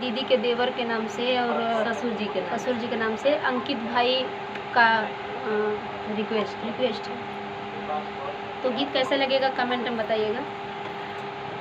दीदी के देवर के नाम से और ससुर जी के नाम से अंकित भाई का रिक्वेस्ट है। तो गीत कैसा लगेगा कमेंट में बताइएगा।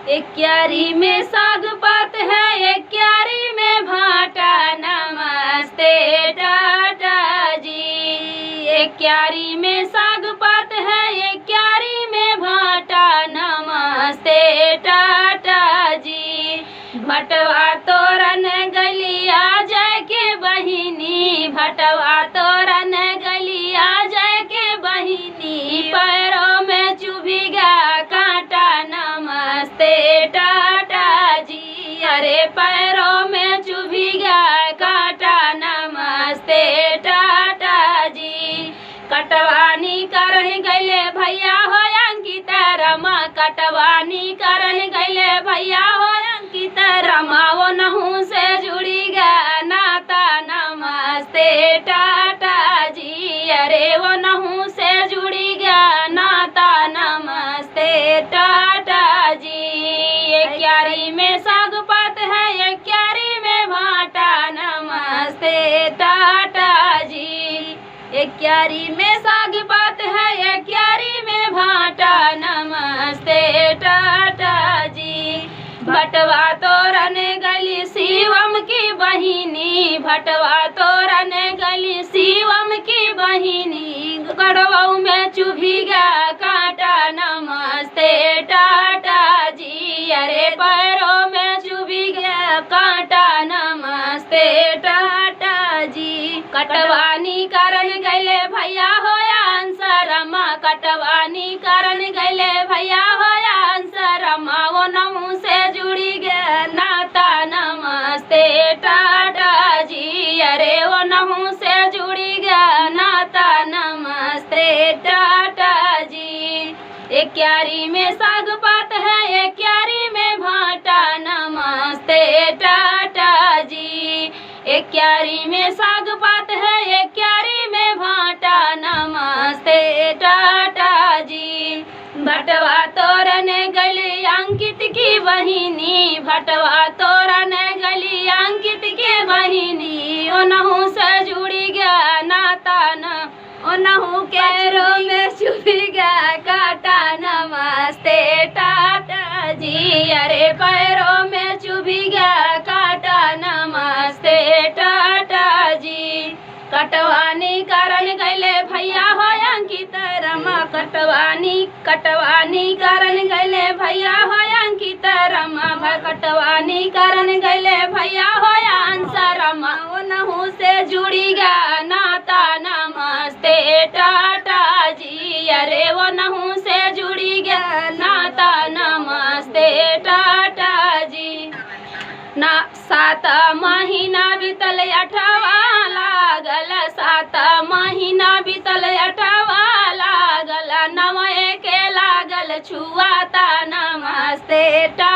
एक क्यारी में साग पात है, एक क्यारी में भाटा, नमस्ते टाटा जी। एक क्यारी में साग पात है, एक क्यारी में भाटा, नमस्ते टाटा जी। भटवा तोरन गलिया जाय के बहिनी, भटवा तोरन गलिया जाय के बहिनी, पैरों में चुभी गया कांटा, नमस्ते टाटा जी। अरे पैरों में चुभी गया कांटा, नमस्ते टाटा जी। कटवानी करन गले भैया हो अंकित रमा, कटवानी करन गले भैया हो अंकित रमा, वो नहू से जुड़ी गया नाता, नमस्ते टाटा जी। अरे वो नहू से जुड़ी गया नाता, नमस्ते टाटा जी। एक क्यारी में साग पात है, एक क्यारी में भाटा, नमस्ते टाटा जी। एक क्यारी में साग पात है, एक क्यारी में भाटा, नमस्ते टाटा जी। भटवा तोरन गली शिवम की बहिनी, भटवा तोरन गली शिवम की बहिनी, गड़वाऊ में चुभी गया कांटा, नमस्ते टाटा जी। अरे पैरों में चुभी गया कांटा, नमस्ते टाटा जी। कटवानी करन गले भैया हो अंसरमा, कटवानी करन गले भैया हो अंसरमा, वो नमू से जुड़ी गया नाता, नमस्ते टाटा जी। अरे वो नमू से जुड़ी गया नाता, नमस्ते टाटा जी। एक क्यारी में साग पात है, एक क्यारी में भाटा, नमस्ते टाटा जी। एक क्यारी में साग पात है, एक क्यारी में भाटा, नमस्ते टाटा जी। भटवा तोरन गली अंकित की बहिनी, भटवा तोरन गली अंकित की बहिनी, ओनहू से जुड़ी गया नाता, न ओनहू कैरो में चुभी गया कांटा, नमस्ते टाटा जी। अरे पैरों में चुभी गया कांटा, नमस्ते टाटा जी। कटवानी करन गले भैया हो अंकित रमा, कटवानी करन गले भैया हो अंकित रमा, कटवानी करन गले भैया हो अंसरमा, ओनहू से जुड़ी गया नाता, नमस्ते टाटा जी। अरे वो नहू से जुड़ी गया नाता, नमस्ते टाटा जी। ना 7 महीना बीतल 8वां लागल, 7 महीना बीतल 8वां लागल, 9 के लागल छुआता, नमस्ते टाटा।